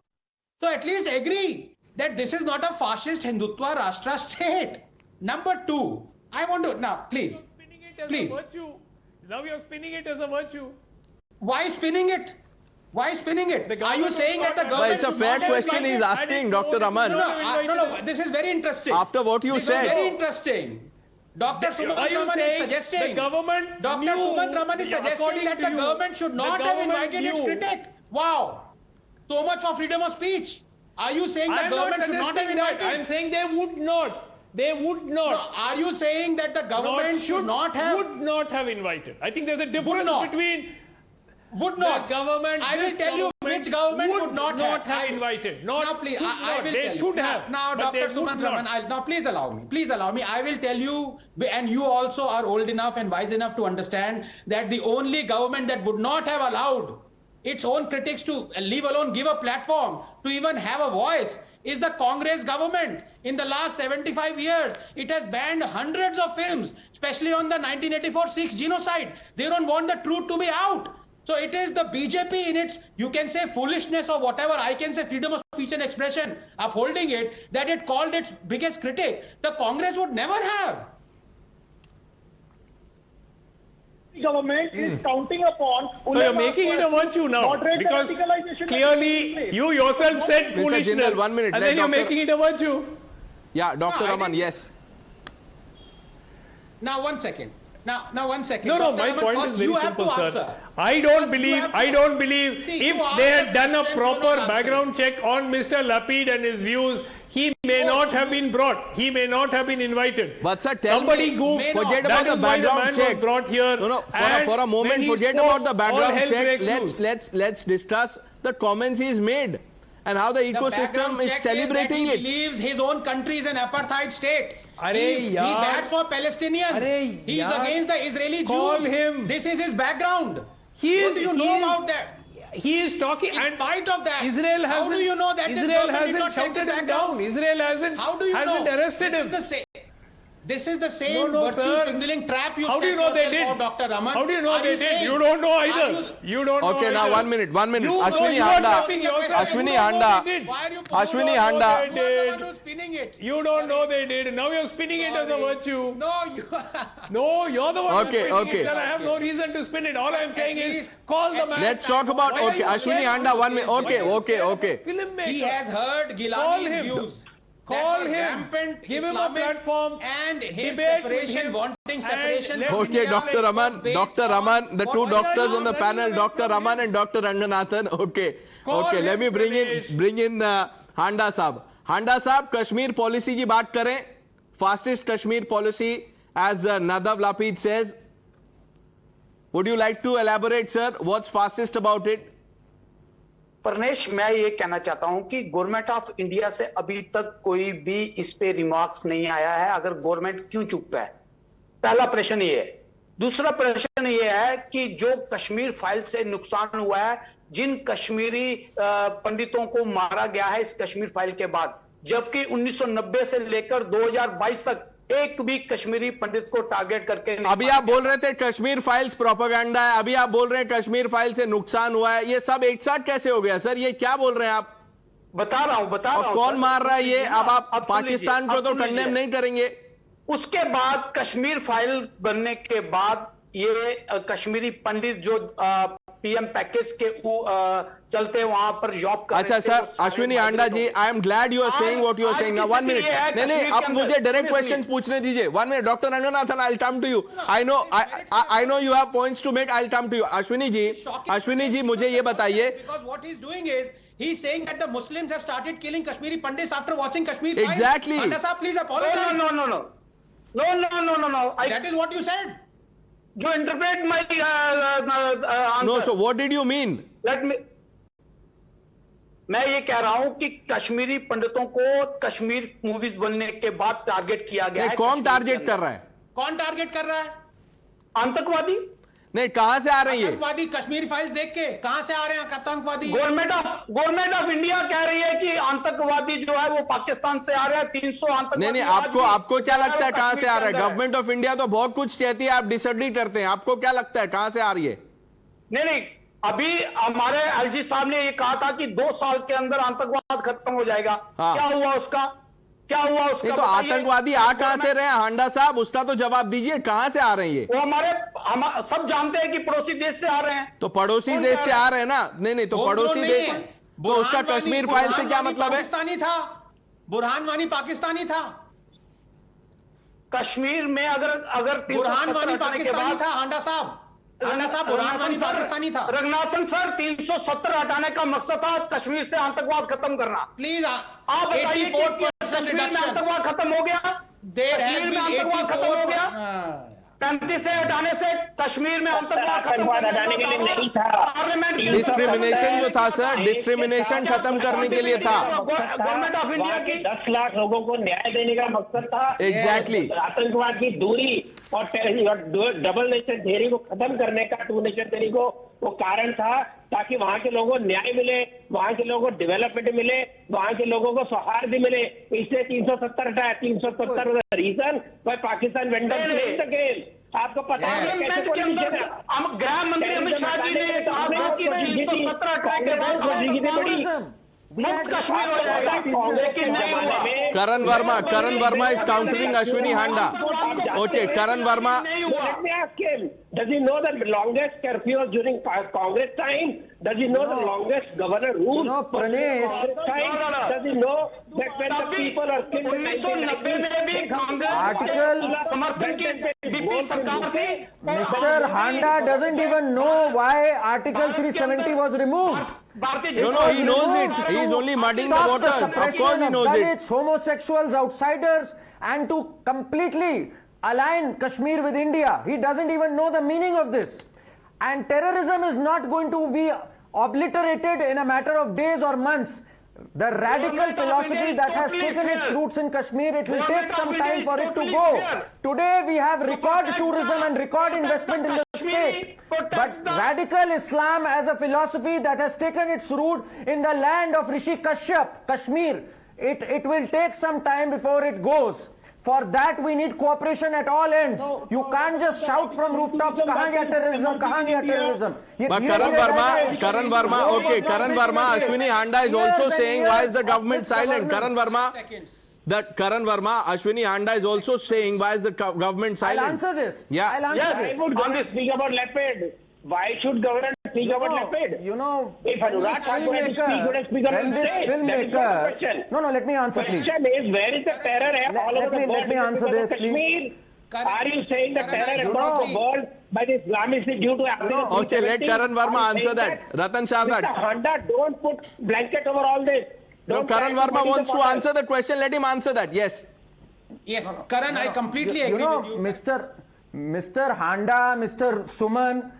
So at least agree that this is not a fascist Hindutva Rashtra state. Number two, I want to, now please. You're spinning it as a virtue. Now you're spinning it as a virtue. Why spinning it? Why spinning it? Are you saying that the government... It's a fair question he's asking, Dr. Raman. No, this is very interesting. After what you said. Very interesting. Dr. Sumant Raman is suggesting... The government Dr. Sumant Raman is suggesting that the government should not have invited its critic. Wow. So much for freedom of speech. Are you saying the government should not have invited? I am saying they would not. They would not. No, are you saying that the government should not have? Would not have invited. I think there's a difference between would not. The government. I will tell you which government would not have invited. Now, please, I will they should have. Now, Dr. Sumant Raman, now please allow me. Please allow me. I will tell you, and you also are old enough and wise enough to understand that the only government that would not have allowed its own critics to, leave alone give a platform to even have a voice, is the Congress government. In the last 75 years, it has banned hundreds of films, especially on the 1984 Sikh genocide. They don't want the truth to be out. So it is the BJP in its, you can say foolishness or whatever, I can say freedom of speech and expression, upholding it, that it called its biggest critic. The Congress would never have. Government is counting upon. So you're making it a virtue now, because clearly you yourself said foolishness, Jindal, 1 minute, and then you're making it a virtue. Yeah, Dr. Raman, yes. Now 1 second. Now 1 second. No, Dr. my Raman, point is very simple, sir. Answer. I don't believe See, if they had done a proper background check on Mr. Lapid and his views, he may not have been brought. He may not have been invited. But sir, somebody goofed. Forget about the background check. Brought here. No, for a moment, forget about the background check. Let's discuss the comments he's made and how the ecosystem is celebrating it. He believes his own country is an apartheid state. He yaar. bad for Palestinians. He is against the Israeli Jews. Call him. This is his background. What do you know about that? He is talking. In spite of that, Israel how do you know that Israel hasn't shouted him down? Israel hasn't. How do you hasn't know? arrested him. This is the same virtue signaling trap you How do you know they did? Dr. Raman. How do you know they did? You don't know either. You don't know. Okay, now 1 minute. Ashwini Handa. You don't know they did. Now you're spinning it as a virtue. No, you're the one who's spinning it. I have no reason to spin it. All I'm saying is call the man. Let's talk about, Ashwini Handa, 1 minute. Okay. He has heard Gilani's views. Call him, give him a platform, and his separation, wanting separation. Okay, Dr. Raman, the two doctors on the panel, Dr. Raman and Dr. Ranganathan. Okay, let me bring in Handa Saab. Handa Saab, Kashmir policy की बात करें, fascist Kashmir policy, as Nadav Lapid says. Would you like to elaborate, sir? What's fascist about it? परनेश, मैं ये कहना चाहता हूं कि government of India से अभी तक कोई भी इस पे रिमार्क्स नहीं आया है। अगर गवर्नमेंट क्यों चुप है, पहला प्रश्न ये है। दूसरा प्रश्न ये है कि जो कश्मीर फाइल से नुकसान हुआ है, जिन कश्मीरी पंडितों को मारा गया है इस कश्मीर फाइल के बाद, जबकि 1990 से लेकर 2022 तक एक भी कश्मीरी पंडित को टारगेट करके नहीं। अभी आप बोल रहे थे कश्मीर फाइल्स प्रोपेगेंडा है, अभी आप बोल रहे हैं कश्मीर फाइल से नुकसान हुआ है, ये सब एक साथ कैसे हो गया सर? ये क्या बोल रहे हैं आप? बता रहा हूं। कौन मार रहा है ये? अब आप पाकिस्तान को तो कंडेम नहीं करेंगे। उसके बाद कश्मीर फाइल बनने के बाद ये कश्मीरी पंडित जो पीएम पैकेज के चलते वहां पर जॉब कर। अच्छा sir, Ashwini Handa ji, I am glad you are saying what you are saying. 1 minute, नहीं, आप मुझे डायरेक्ट क्वेश्चंस पूछने दीजिए। 1 minute, doctor Ranganathan, I will come to you. I know you have points to make, I will come to you. Ashwini ji मुझे ये बताइए, because what he's doing is he's saying that the Muslims have started killing Kashmiri Pandits after watching Kashmir Files. Exactly. Handa sahab, please apologize. No. That is what you said. You interpret my answer. No, so what did you mean? मैं ये कह रहा हूं कि कश्मीरी पंडितों को Kashmir movies बनने के बाद टारगेट किया गया है। कौन टारगेट कर रहा है? कौन टारगेट कर रहा है? आतंकवादी। नहीं, कहां से आ रही है? आतंकवादी कश्मीर फाइल्स देख के कहां से आ रहे हैं आतंकवादी? गवर्नमेंट ऑफ इंडिया कह रही है कि आतंकवादी जो है वो पाकिस्तान से आ रहे हैं। 300 आतंकवादी। नहीं, आपको क्या लगता है कहां से आ रहा है? गवर्नमेंट ऑफ इंडिया तो बहुत कुछ कहती है, आप डिसएग्री करते हैं। आपको क्या लगता है कहां से आ रही है? नहीं, अभी हमारे एलजी साहब ने ये कहा था कि 2 साल के अंदर आतंकवाद खत्म हो जाएगा। क्या हुआ उसका? नहीं, तो आतंकवादी आ कहां से रहे हैं हांडा साहब? उसका तो जवाब दीजिए, कहां से आ रही है? वो हमारे सब जानते हैं कि पड़ोसी देश से आ रहे हैं। तो पड़ोसी देश से आ रहे हैं ना? नहीं, तो पड़ोसी देश, तो उसका कश्मीर फाइल से क्या मतलब है? पाकिस्तानी था, बुरहान वानी पाकिस्तानी था। कश्मीर में अगर बुरहान वानी पाकिस्तानी था। हांडा साहब बुरहान वानी पाकिस्तानी था। रंगनाथन सर, 370 हटाने का मकसद था कश्मीर से आतंकवाद खत्म करना। प्लीज आप बताइए, कश्मीर में आतंकवाद खत्म हो गया? कश्मीर में आतंकवाद खत्म हो गया? 35 से हटाने से कश्मीर में आतंकवाद हटाने के लिए नहीं था। डिस्क्रिमिनेशन जो था सर, डिस्क्रिमिनेशन खत्म करने के लिए था। गवर्नमेंट ऑफ इंडिया की 10 लाख लोगों को न्याय देने का मकसद था। एग्जैक्टली। आतंकवाद की दूरी और डबल नेशन थ्योरी को खत्म करने का, टू नेशन थ्योरी को, वो कारण था ताकि वहां के लोगों को न्याय मिले, वहां के लोगों को डेवलपमेंट मिले, वहां के लोगों को सौहार्द मिले। इसलिए 370 हटाया। 370 reason why Pakistan went again. आपको पता है कैसे गृह मंत्री अमित शाह जी ने कहा था कि 317 अटैक के बाद मुक्त कश्मीर हो जाएगा, लेकिन नहीं हुआ। Karan Verma is countering Ashwini Handa. Okay, Karan Verma. Let me ask him, does he know the longest curfew was during Congress time? Does he know the longest governor rule? No, Pranesh. Does he know that when the people are killed in 1990 में भी Congress Article समर्थन की BP सरकार थी। Mr. Handa doesn't even know why Article 370 was removed. No, he knows it. He is only muddying the waters. Of course he knows it. Dalits, homosexuals, outsiders, and to completely align Kashmir with India. He doesn't even know the meaning of this. And terrorism is not going to be obliterated in a matter of days or months. The radical philosophy that has taken its roots in Kashmir, it will take some time for it to go. Today we have record tourism and record investment in the state. But radical Islam as a philosophy that has taken its root in the land of Rishi Kashyap, Kashmir, it will take some time before it goes. For that we need cooperation at all ends. You can't just shout from rooftops, kahan gaya terrorism, kahan gaya terrorism. But Karan Verma, Ashwini Handa is also saying, why is the government silent? Karan Verma, Ashwini Handa is also saying, why is the government silent? I'll answer this. Yeah. I would speak about Lapid. Why should government speak about Lapid? You know, if Anurag Thakur had to speak about when this filmmaker... No, let me answer please. Question is, where is the terror all over the world? Let me answer this, please. Are you saying the terror across the world by the Islamists is due to Article Okay, let Karan Verma answer that. Ratan Sharda. Mr. Handa, don't put blanket over all this. No, Karan Verma wants to answer the question. Let him answer that. Yes. Yes, Karan, I completely agree with you. Mr. Handa, Mr. Suman,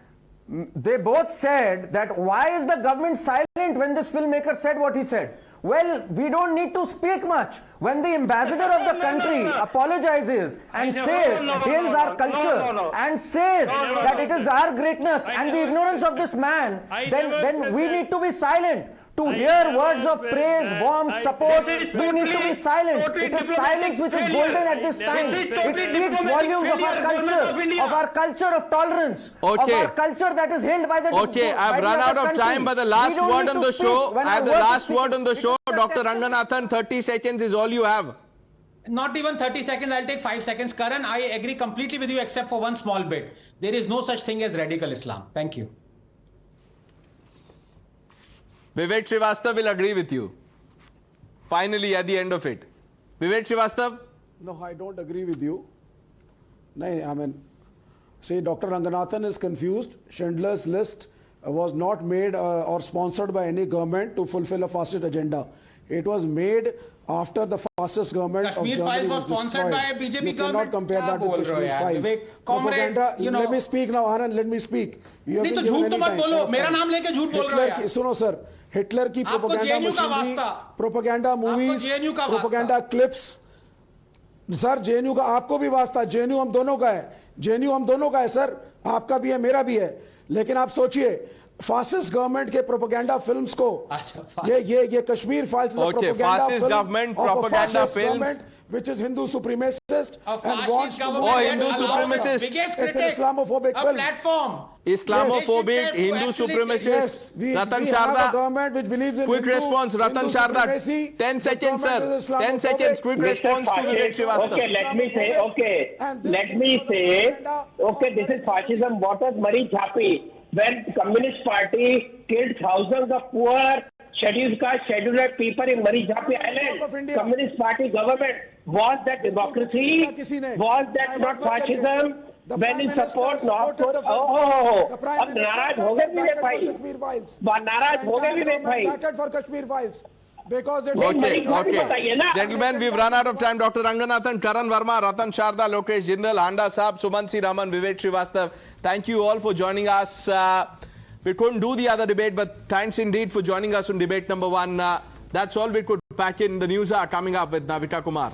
they both said that why is the government silent when this filmmaker said what he said? Well, we don't need to speak much. When the ambassador of the country apologizes and says, hails our culture, and says that it is our greatness and the ignorance of this man, then we need to be silent. To hear words of praise, warmth, support, we need to be silent. It is silence which is golden at this time. It speaks volumes of our culture of tolerance, of our culture that is held by the Okay, I've run out of time, but the last word on the show, Dr. Ranganathan, 30 seconds is all you have. Not even 30 seconds, I'll take 5 seconds. Karan, I agree completely with you except for one small bit. There is no such thing as radical Islam. Thank you. Vivek Srivastava will agree with you. Finally, at the end of it. Vivek Srivastava? No, I don't agree with you. No, I mean, see, Dr. Ranganathan is confused. Schindler's List was not made or sponsored by any government to fulfill a fascist agenda. It was made after the fascist government Kashmir of Germany was sponsored by BJP you government. cannot compare that to Kashmir Files. Propaganda, let me speak now, Anand, let me speak. You नहीं तो झूठ तो मत बोलो, मेरा नाम लेके झूठ बोल रहे हो यार. सुनो सर, हिटलर की propaganda machinery, propaganda movies, propaganda clips. Sir JNU का आपको भी वास्ता, जेएनयू हम दोनों का है, जेएनयू हम दोनों का है सर, आपका भी है मेरा भी है. लेकिन आप सोचिए, फासिस्ट गवर्नमेंट के प्रोपेगेंडा फिल्म्स को ये Kashmir files fascist government propaganda films which is Hindu supremacist and wants to Hindu supremacist, biggest it's an Islamophobic a film. platform. Islamophobic, Hindu supremacist. Yes, Ratan we have a Sharda. government which believes in Quick Hindu, response, Ratan Hindu Sharda. supremacy. 10 seconds, sir. 10 seconds. Quick response to Vivek Srivastava. Okay, let me say, okay, this is fascism. What was Mari Jhapi? When Communist Party killed thousands of poor scheduled people in Mari Jhapi Island, Communist Party government, was that democracy? Was that not fascism? When in support North Korea? अब नाराज हो गए विवेक भाई, नाराज हो गए विवेक भाई. For Kashmir Files. Because it's Okay. Gentlemen, we've run out of time. Dr. Ranganathan, Karan Verma, Ratan Sharda, Lokesh Sindal, Handa Saab, Sumansi Raman, Vivek Srivastav. Thank you all for joining us. We couldn't do the other debate, but thanks indeed for joining us on debate number 1. That's all we could pack in. The news are coming up with Navika Kumar.